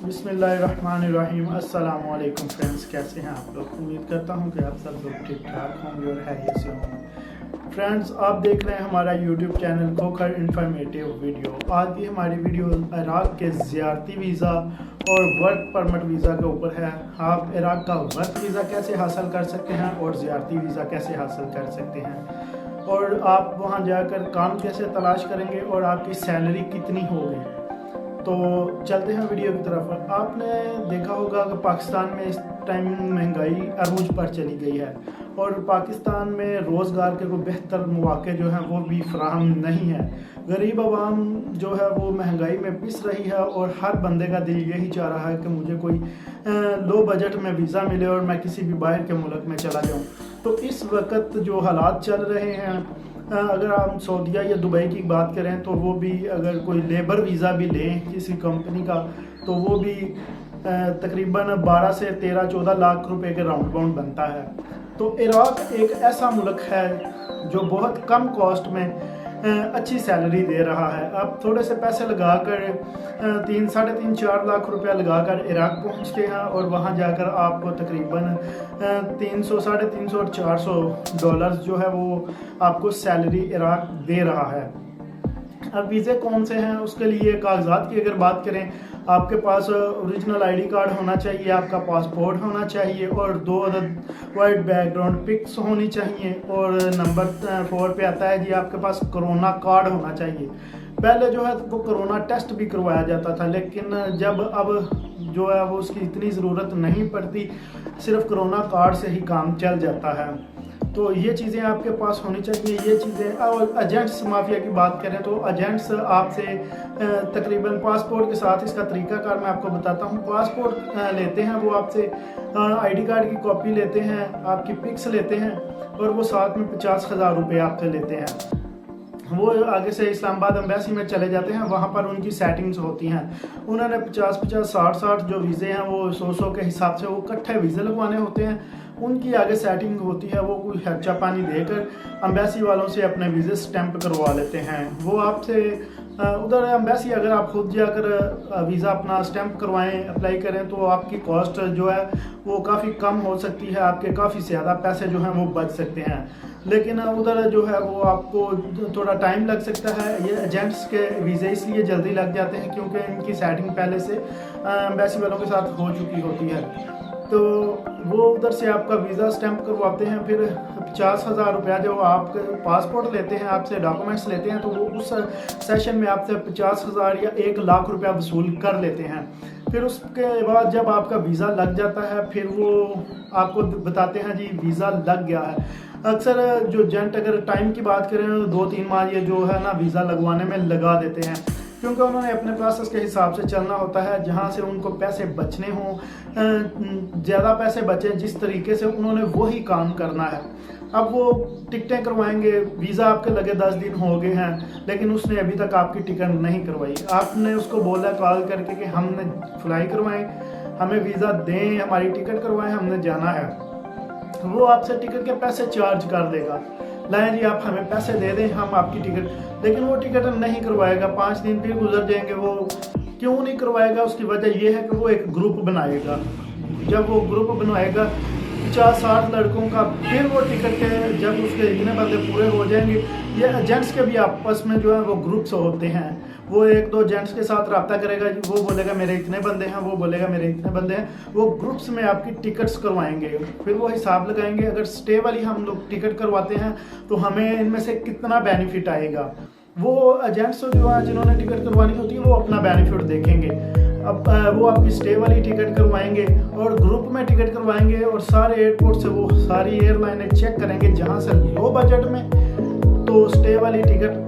बिस्मिल्लाहिर्रहमानिर्रहीम। अस्सलाम वालेकुम फ्रेंड्स, कैसे हैं आप लोग। उम्मीद करता हूं कि आप सब लोग ठीक ठाक होंगे और हैरियत से होंगे। फ्रेंड्स, आप देख रहे हैं हमारा YouTube channel Khokhar informative video. आज की हमारी वीडियो इराक के ज़ियारती वीज़ा और वर्क परमिट वीज़ा के ऊपर है। आप इराक का वर्क वीज़ा कैसे हासिल कर सकते हैं और ज़ियारती वीज़ा कैसे हासिल कर सकते हैं, और आप वहां जाकर काम कैसे तलाश करेंगे और आपकी सैलरी कितनी होगी। तो चलते हैं वीडियो की तरफ। आपने देखा होगा कि पाकिस्तान में इस टाइम महंगाई अरूज पर चली गई है और पाकिस्तान में रोज़गार के कोई बेहतर मौके जो हैं वो भी फराहम नहीं है। गरीब आवाम जो है वो महंगाई में पिस रही है और हर बंदे का दिल यही चाह रहा है कि मुझे कोई लो बजट में वीज़ा मिले और मैं किसी भी बाहर के मुल्क में चला जाऊं। तो इस वक्त जो हालात चल रहे हैं, अगर हम सऊदीया या दुबई की बात करें तो वो भी अगर कोई लेबर वीज़ा भी लें किसी कंपनी का तो वो भी तकरीबन 12 से 13-14 लाख रुपए के राउंड बाउंड बनता है। तो इराक एक ऐसा मुल्क है जो बहुत कम कॉस्ट में अच्छी सैलरी दे रहा है। आप थोड़े से पैसे लगाकर 3-4.5 लाख रुपया लगाकर इराक पहुंचते हैं और वहां जाकर आपको तकरीबन 300, 350 और $400 जो है वो आपको सैलरी इराक दे रहा है। अब वीज़े कौन से हैं, उसके लिए कागजात की अगर बात करें, आपके पास ओरिजिनल आईडी कार्ड होना चाहिए, आपका पासपोर्ट होना चाहिए और 2 अदद वाइट बैकग्राउंड पिक्स होनी चाहिए। और नंबर 4 पे आता है जी आपके पास कोरोना कार्ड होना चाहिए। पहले जो है वो कोरोना टेस्ट भी करवाया जाता था, लेकिन जब अब जो है वो उसकी इतनी ज़रूरत नहीं पड़ती, सिर्फ कोरोना कार्ड से ही काम चल जाता है। तो ये चीज़ें आपके पास होनी चाहिए। ये चीज़ें, और एजेंट्स माफिया की बात करें तो एजेंट्स आपसे तकरीबन पासपोर्ट के साथ, इसका तरीकाकार मैं आपको बताता हूँ। पासपोर्ट लेते हैं वो आपसे, आईडी कार्ड की कॉपी लेते हैं, आपकी पिक्स लेते हैं और वो साथ में 50,000 रुपये आपसे लेते हैं। वो आगे से इस्लामाबाद एम्बेसी में चले जाते हैं, वहाँ पर उनकी सेटिंग्स होती हैं। उन्होंने 50-50, 60-60 जो वीज़े हैं वो 100-100 के हिसाब से वो इकट्ठे वीज़े लगवाने होते हैं। उनकी आगे सेटिंग होती है, वो कोई खर्चा पानी देकर एम्बेसी वालों से अपने वीज़े स्टैंप करवा लेते हैं। वो आपसे उधर एम्बेसी, अगर आप खुद जाकर वीज़ा अपना स्टैंप करवाएं, अप्लाई करें तो आपकी कॉस्ट जो है वो काफ़ी कम हो सकती है, आपके काफ़ी ज़्यादा पैसे जो हैं वो बच सकते हैं। लेकिन उधर जो है वो आपको थोड़ा टाइम लग सकता है। ये एजेंट्स के वीज़े इसलिए जल्दी लग जाते हैं क्योंकि इनकी सेटिंग पहले से एम्बेसी वालों के साथ हो चुकी होती है। तो वो उधर से आपका वीज़ा स्टैंप करवाते हैं। फिर 50,000 रुपया जो आप पासपोर्ट लेते हैं, आपसे डॉक्यूमेंट्स लेते हैं, तो वो उस सेशन में आपसे 50,000 या 1 लाख रुपया वसूल कर लेते हैं। फिर उसके बाद जब आपका वीज़ा लग जाता है, फिर वो आपको बताते हैं जी वीज़ा लग गया है। अक्सर जो एजेंट, अगर टाइम की बात करें तो 2-3 माह ये जो है ना वीज़ा लगवाने में लगा देते हैं, क्योंकि उन्होंने अपने प्रोसेस के हिसाब से चलना होता है। जहाँ से उनको पैसे बचने हों, ज़्यादा पैसे बचे, जिस तरीके से उन्होंने वही काम करना है। अब वो टिकटें करवाएंगे, वीज़ा आपके लगे 10 दिन हो गए हैं लेकिन उसने अभी तक आपकी टिकट नहीं करवाई। आपने उसको बोला कॉल करके कि हमने फ्लाई करवाएं, हमें वीज़ा दें, हमारी टिकट करवाएं, हमने जाना है। वो आपसे टिकट के पैसे चार्ज कर देगा, लाएं जी आप हमें पैसे दे दें, हम आपकी टिकट, लेकिन वो टिकट नहीं करवाएगा। 5 दिन फिर गुजर जाएंगे। वो क्यों नहीं करवाएगा, उसकी वजह यह है कि वो एक ग्रुप बनाएगा। जब वो ग्रुप बनाएगा 50-60 लड़कों का, फिर वो टिकट के जब उसके इतने बंदे पूरे हो जाएंगे, ये एजेंट्स के भी आपस में जो है वो ग्रुप्स होते हैं। वो 1-2 एजेंट्स के साथ रब्ता करेगा, वो बोलेगा मेरे इतने बंदे हैं, वो बोलेगा मेरे इतने बंदे हैं। वो ग्रुप्स में आपकी टिकट्स करवाएंगे, फिर वो हिसाब लगाएंगे। अगर स्टे वाली हम लोग टिकट करवाते हैं तो हमें इनमें से कितना बेनिफिट आएगा। वो एजेंट्स जो है जिन्होंने टिकट करवानी होती है वो अपना बेनिफिट देखेंगे। अब वो आपकी स्टे वाली टिकट करवाएंगे और ग्रुप में टिकट करवाएंगे और सारे एयरपोर्ट से वो सारी एयरलाइनें चेक करेंगे जहां से लो बजट में तो स्टे वाली टिकट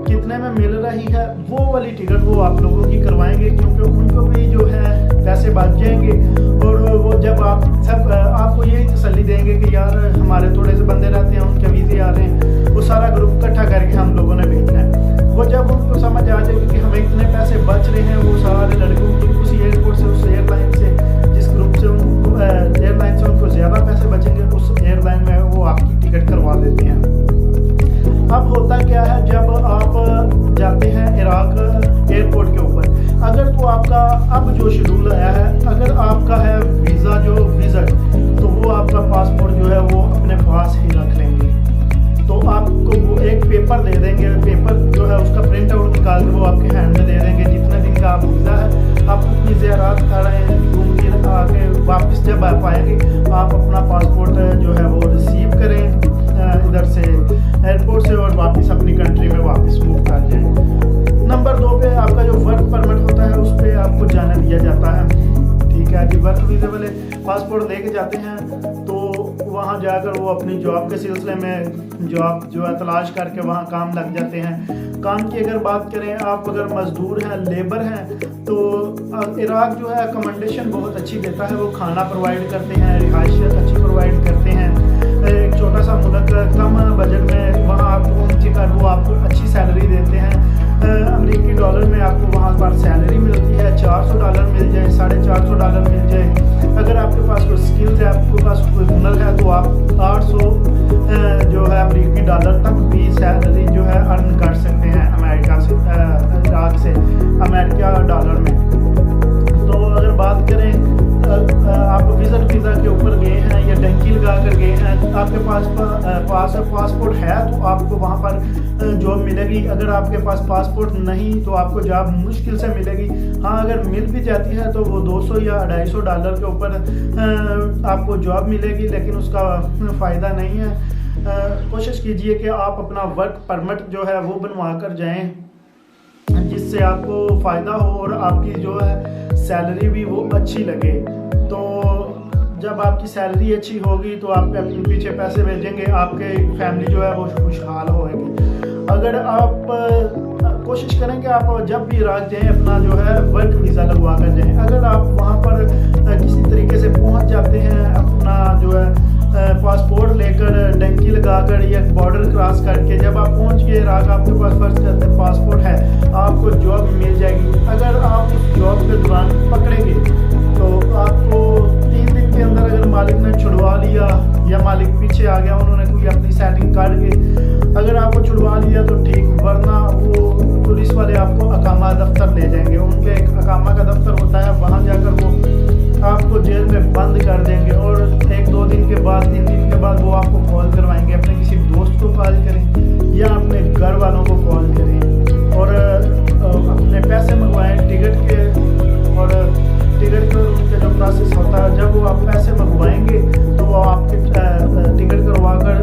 कितने में मिल रही है, वो वाली टिकट वो आप लोगों की करवाएंगे, क्योंकि उनको भी जो है पैसे बच जाएंगे। और वो जब आप सब आपको यही तसल्ली देंगे कि यार हमारे थोड़े से बंदे रहते हैं, उनके वीज़े आ रहे हैं, वो सारा ग्रुप इकट्ठा करके हम लोगों ने भेजना है। वो जब उनको समझ आ जाएगी कि हमें इतने पैसे बच रहे हैं, वो सारे लड़कों की उसी एयरपोर्ट से, उस एयरलाइन से, जिस ग्रुप से उनको एयरलाइन से उनको ज़्यादा पैसे बचेंगे, उस एयरलाइन में वो आपकी टिकट करवा देते हैं। अब होता क्या है, जब आप जाते हैं इराक एयरपोर्ट के ऊपर, अगर तो आपका अब जो शेड्यूल है जब आप आएंगे आप अपना पासपोर्ट जो है वो रिसीव करें इधर से एयरपोर्ट से और वापस अपनी कंट्री में वापस मूव कर जाएं। नंबर 2 पे आपका जो वर्क परमिट होता है उस पर आपको जाने दिया जाता है। ठीक है जी, वर्क वीज़े वाले पासपोर्ट लेके जाते हैं तो वहाँ जाकर वो अपनी जॉब के सिलसिले में जॉब जो है तलाश करके वहाँ काम लग जाते हैं। काम की अगर बात करें, आप अगर मज़दूर हैं, लेबर हैं, तो इराक जो है अकोमोडेशन बहुत अच्छी देता है। वो खाना प्रोवाइड करते हैं, रिहाइश अच्छी प्रोवाइड करते हैं। एक छोटा सा मुल्क कम बजट में वहाँ आप पहुँच कर वो आपको अच्छी सैलरी देते हैं। अमेरिकी डॉलर में आपको वहाँ पर सैलरी मिलती है, $400 मिल जाए, $450 मिल जाए। अगर आपके पास कोई स्किल्स है, आपके पास कोई हुनर है, तो आप 800 जो है अमेरिकी डॉलर तक भी सैलरी जो है अर्न कर सकते हैं अमेरिका से, इराक से अमेरिका डॉलर में। तो अगर बात करें आप विजिट वीज़ा के ऊपर गए हैं या डंकी लगा कर गए हैं, आपके पास पासपोर्ट है तो आपको वहाँ पर जॉब मिलेगी। अगर आपके पास पासपोर्ट नहीं तो आपको जॉब मुश्किल से मिलेगी। हाँ, अगर मिल भी जाती है तो वो $200 या $250 के ऊपर आपको जॉब मिलेगी, लेकिन उसका फ़ायदा नहीं है। कोशिश कीजिए कि आप अपना वर्क परमिट जो है वो बनवा कर जाएँ, जिससे आपको फ़ायदा हो और आपकी जो है सैलरी भी वो अच्छी लगे। तो जब आपकी सैलरी अच्छी होगी तो आप अपने पीछे पैसे भेजेंगे, आपके फैमिली जो है वो खुशहाल होगी। अगर आप कोशिश करें कि आप जब भी इराक जाएँ अपना जो है वर्क वीज़ा लगवा कर जाएँ। अगर आप वहाँ पर किसी तरीके से पहुँच जाते हैं, अपना जो है पासपोर्ट लेकर डंकी लगाकर या बॉर्डर क्रॉस करके जब आप पहुंच गए इराक, आपके पास फर्स्ट करते पासपोर्ट है, आपको जॉब मिल जाएगी। अगर आप उस जॉब के दौरान पकड़ेंगे तो आपको 3 दिन के अंदर अगर मालिक ने छुड़वा लिया या मालिक पीछे आ गया, उन्होंने कोई अपनी सेटिंग काट के अगर आपको छुड़वा लिया तो ठीक, वरना वो पुलिस वाले आपको अकामा दफ्तर ले जाएंगे। उनके एक अकामा का दफ्तर होता है, वहाँ जाकर वो आपको जेल में बंद कर देंगे और 1-2 दिन के बाद 3 दिन के बाद वो आपको कॉल करवाएंगे। अपने किसी दोस्त को कॉल करें या अपने घर वालों को कॉल करें और अपने पैसे मंगवाएं टिकट के। और टिकट का उनका जो प्रोसेस होता है, जब वो आप पैसे मंगवाएंगे तो वो आपके टिकट करवा कर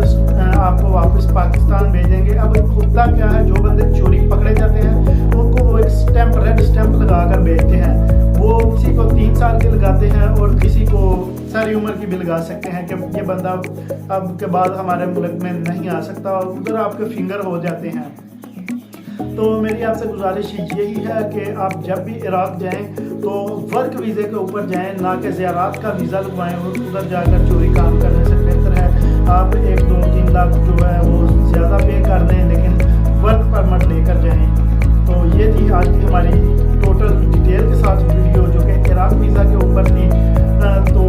आपको वापस पाकिस्तान भेजेंगे। अब होता क्या है, जो बंदे चोरी पकड़े जाते हैं उनको वो एक स्टैंप, रेड स्टैंप लगा कर भेजते हैं। वो किसी को 3 साल के लगाते हैं और किसी को सारी उम्र की भी लगा सकते हैं कि ये बंदा अब के बाद हमारे मुल्क में नहीं आ सकता, उधर आपके फिंगर हो जाते हैं। तो मेरी आपसे गुजारिश यही है कि आप जब भी इराक जाएं तो वर्क वीज़े के ऊपर जाएं, ना कि ज़ियारत का वीज़ा लगवाएं और उधर जाकर चोरी काम करने से बेहतर है आप 1-2-3 लाख जो है वो ज़्यादा पे कर दें, लेकिन वर्क परमिट लेकर जाएं। तो ये थी आज की हमारी टोटल डिटेल के साथ वीडियो जो कि इराक वीज़ा के ऊपर थी। तो